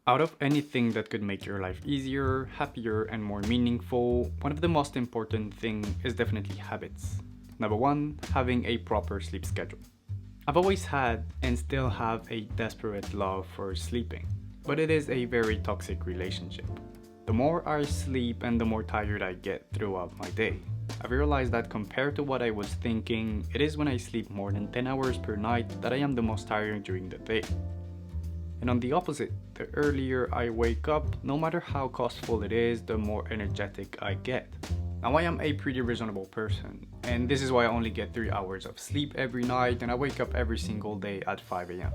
Out of anything that could make your life easier, happier, and more meaningful, one of the most important things is definitely habits. Number one, having a proper sleep schedule. I've always had and still have a desperate love for sleeping, but it is a very toxic relationship. The more I sleep and the more tired I get throughout my day. I've realized that compared to what I was thinking, it is when I sleep more than 10 hours per night that I am the most tired during the day. And on the opposite, the earlier I wake up, no matter how costful it is, the more energetic I get. Now I am a pretty reasonable person, and this is why I only get 3 hours of sleep every night and I wake up every single day at 5 am.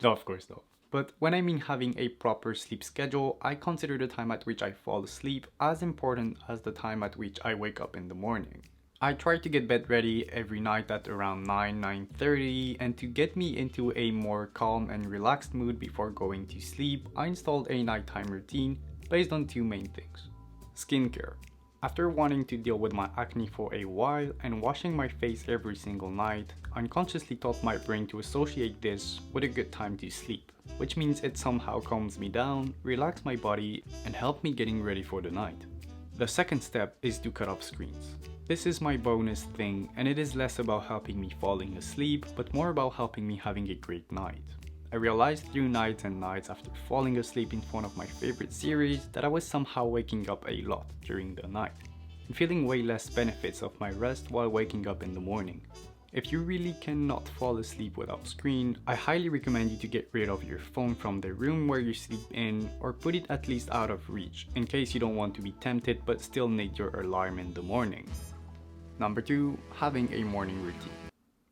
No, of course not. But when I mean having a proper sleep schedule, I consider the time at which I fall asleep as important as the time at which I wake up in the morning. I try to get bed ready every night at around 9:30, and to get me into a more calm and relaxed mood before going to sleep, I installed a nighttime routine based on two main things. Skincare. After wanting to deal with my acne for a while and washing my face every single night, I unconsciously taught my brain to associate this with a good time to sleep, which means it somehow calms me down, relax my body, and help me getting ready for the night. The second step is to cut off screens. This is my bonus thing, and it is less about helping me falling asleep, but more about helping me having a great night. I realized through nights and nights after falling asleep in front of my favorite series that I was somehow waking up a lot during the night, and feeling way less benefits of my rest while waking up in the morning. If you really cannot fall asleep without screen, I highly recommend you to get rid of your phone from the room where you sleep in, or put it at least out of reach, in case you don't want to be tempted but still need your alarm in the morning. Number two, having a morning routine.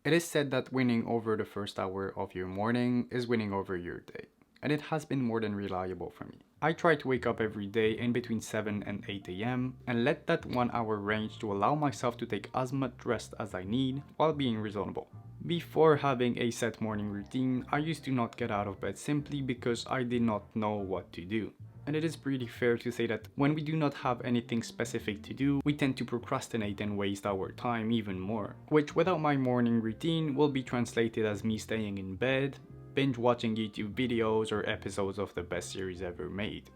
It is said that winning over the first hour of your morning is winning over your day, and it has been more than reliable for me. I try to wake up every day in between 7 and 8 am and let that 1 hour range to allow myself to take as much rest as I need while being reasonable. Before having a set morning routine, I used to not get out of bed simply because I did not know what to do. And it is pretty fair to say that when we do not have anything specific to do, we tend to procrastinate and waste our time even more. Which without my morning routine will be translated as me staying in bed, binge watching YouTube videos or episodes of the best series ever made.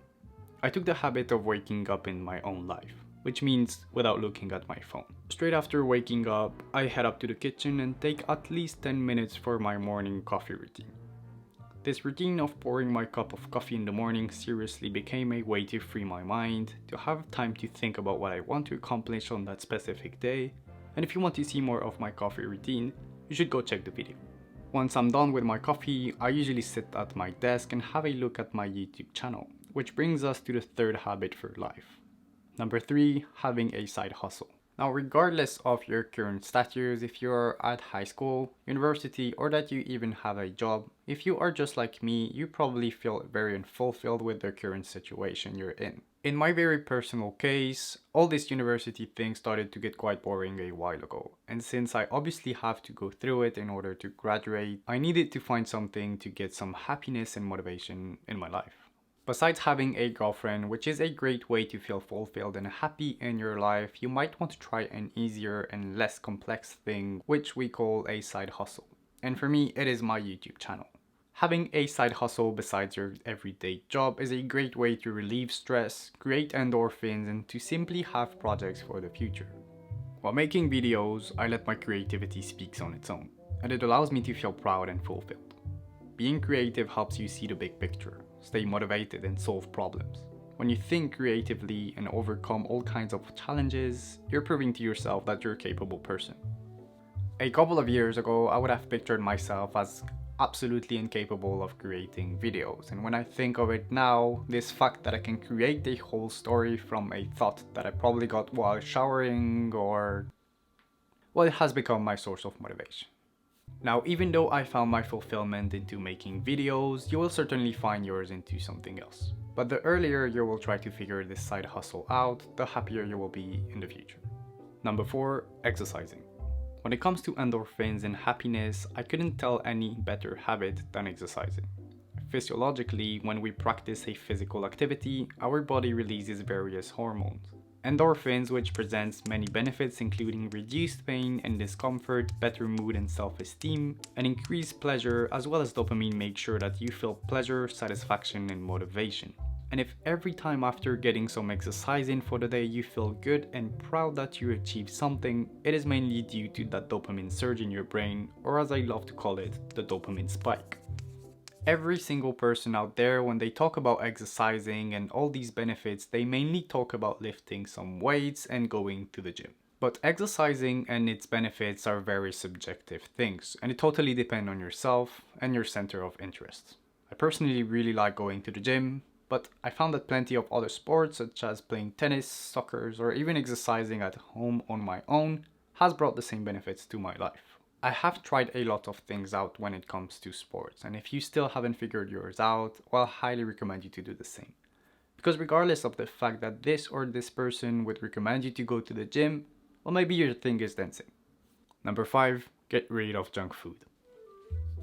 I took the habit of waking up in my own life, which means without looking at my phone. Straight after waking up, I head up to the kitchen and take at least 10 minutes for my morning coffee routine. This routine of pouring my cup of coffee in the morning seriously became a way to free my mind, to have time to think about what I want to accomplish on that specific day, and if you want to see more of my coffee routine, you should go check the video. Once I'm done with my coffee, I usually sit at my desk and have a look at my YouTube channel, which brings us to the third habit for life. Number three, having a side hustle. Now, regardless of your current status, if you're at high school, university, or that you even have a job, if you are just like me, you probably feel very unfulfilled with the current situation you're in. In my very personal case, all this university thing started to get quite boring a while ago, and since I obviously have to go through it in order to graduate, I needed to find something to get some happiness and motivation in my life. Besides having a girlfriend, which is a great way to feel fulfilled and happy in your life, you might want to try an easier and less complex thing, which we call a side hustle. And for me, it is my YouTube channel. Having a side hustle besides your everyday job is a great way to relieve stress, create endorphins, and to simply have projects for the future. While making videos, I let my creativity speak on its own, and it allows me to feel proud and fulfilled. Being creative helps you see the big picture, stay motivated, and solve problems. When you think creatively and overcome all kinds of challenges, you're proving to yourself that you're a capable person. A couple of years ago, I would have pictured myself as absolutely incapable of creating videos, and when I think of it now, this fact that I can create a whole story from a thought that I probably got while showering it has become my source of motivation. Now, even though I found my fulfillment into making videos, you will certainly find yours into something else. But the earlier you will try to figure this side hustle out, the happier you will be in the future. Number four, exercising. When it comes to endorphins and happiness, I couldn't tell any better habit than exercising. Physiologically, when we practice a physical activity, our body releases various hormones. Endorphins, which presents many benefits including reduced pain and discomfort, better mood and self-esteem, and increased pleasure, as well as dopamine makes sure that you feel pleasure, satisfaction, and motivation. And if every time after getting some exercise in for the day you feel good and proud that you achieved something, it is mainly due to that dopamine surge in your brain, or as I love to call it, the dopamine spike. Every single person out there, when they talk about exercising and all these benefits, they mainly talk about lifting some weights and going to the gym. But exercising and its benefits are very subjective things, and it totally depends on yourself and your center of interest. I personally really like going to the gym, but I found that plenty of other sports, such as playing tennis, soccer, or even exercising at home on my own, has brought the same benefits to my life. I have tried a lot of things out when it comes to sports, and if you still haven't figured yours out, well, I highly recommend you to do the same. Because regardless of the fact that this or this person would recommend you to go to the gym, well, maybe your thing is dancing. Number 5, get rid of junk food.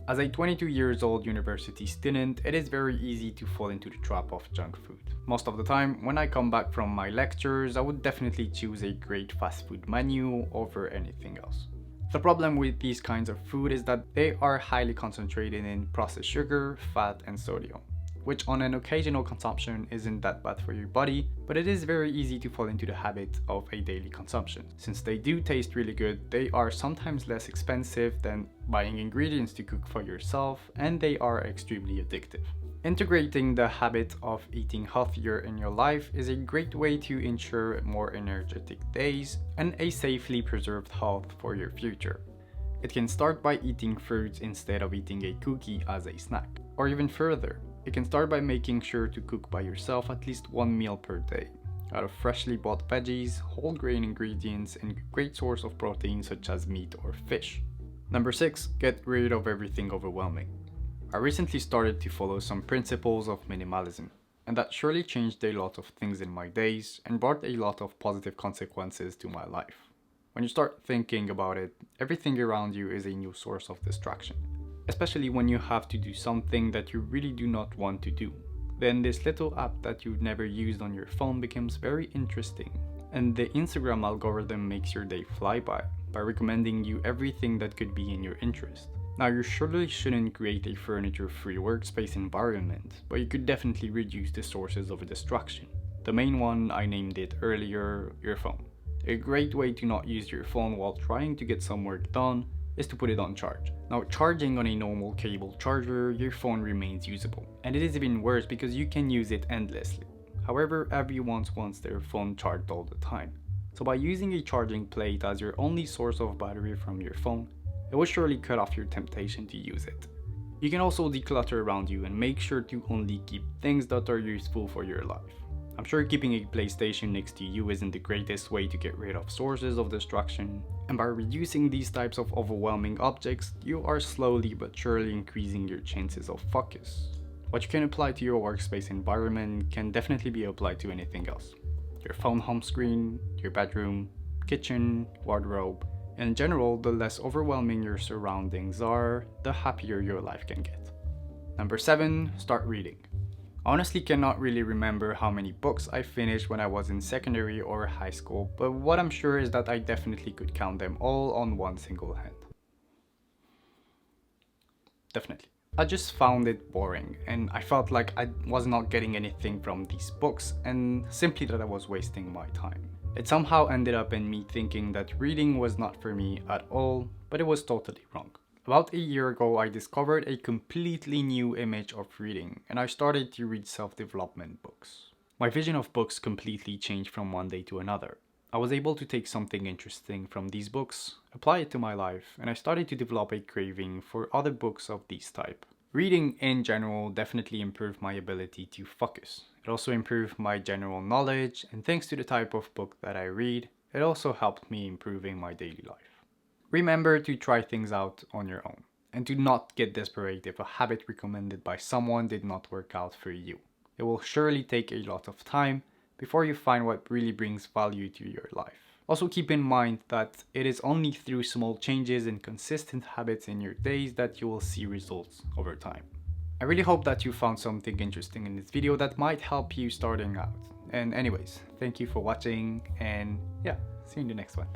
As a 22 years old university student, it is very easy to fall into the trap of junk food. Most of the time, when I come back from my lectures, I would definitely choose a great fast food menu over anything else. The problem with these kinds of food is that they are highly concentrated in processed sugar, fat, and sodium, which on an occasional consumption isn't that bad for your body, but it is very easy to fall into the habit of a daily consumption. Since they do taste really good, they are sometimes less expensive than buying ingredients to cook for yourself, and they are extremely addictive. Integrating the habit of eating healthier in your life is a great way to ensure more energetic days and a safely preserved health for your future. It can start by eating fruits instead of eating a cookie as a snack. Or even further, it can start by making sure to cook by yourself at least one meal per day, out of freshly bought veggies, whole grain ingredients, and a great source of protein such as meat or fish. Number 6, get rid of everything overwhelming. I recently started to follow some principles of minimalism, and that surely changed a lot of things in my days and brought a lot of positive consequences to my life. When you start thinking about it, everything around you is a new source of distraction, especially when you have to do something that you really do not want to do. Then this little app that you've never used on your phone becomes very interesting, and the Instagram algorithm makes your day fly by recommending you everything that could be in your interest. Now, you surely shouldn't create a furniture-free workspace environment, but you could definitely reduce the sources of distraction. The main one, I named it earlier, your phone. A great way to not use your phone while trying to get some work done is to put it on charge. Now, charging on a normal cable charger, your phone remains usable. And it is even worse because you can use it endlessly. However, everyone wants their phone charged all the time. So by using a charging plate as your only source of battery from your phone, it will surely cut off your temptation to use it. You can also declutter around you and make sure to only keep things that are useful for your life. I'm sure keeping a PlayStation next to you isn't the greatest way to get rid of sources of distraction, and by reducing these types of overwhelming objects, you are slowly but surely increasing your chances of focus. What you can apply to your workspace environment can definitely be applied to anything else. Your phone home screen, your bedroom, kitchen, wardrobe. In general, the less overwhelming your surroundings are, the happier your life can get. Number 7, start reading. I honestly cannot really remember how many books I finished when I was in secondary or high school, but what I'm sure is that I definitely could count them all on one single hand. Definitely. I just found it boring, and I felt like I was not getting anything from these books, and simply that I was wasting my time. It somehow ended up in me thinking that reading was not for me at all, but it was totally wrong. About a year ago, I discovered a completely new image of reading, and I started to read self-development books. My vision of books completely changed from one day to another. I was able to take something interesting from these books, apply it to my life, and I started to develop a craving for other books of this type. Reading in general definitely improved my ability to focus. It also improved my general knowledge, and thanks to the type of book that I read, it also helped me improving my daily life. Remember to try things out on your own, and do not get desperate if a habit recommended by someone did not work out for you. It will surely take a lot of time before you find what really brings value to your life. Also keep in mind that it is only through small changes and consistent habits in your days that you will see results over time. I really hope that you found something interesting in this video that might help you starting out. And anyways, thank you for watching, and yeah, see you in the next one.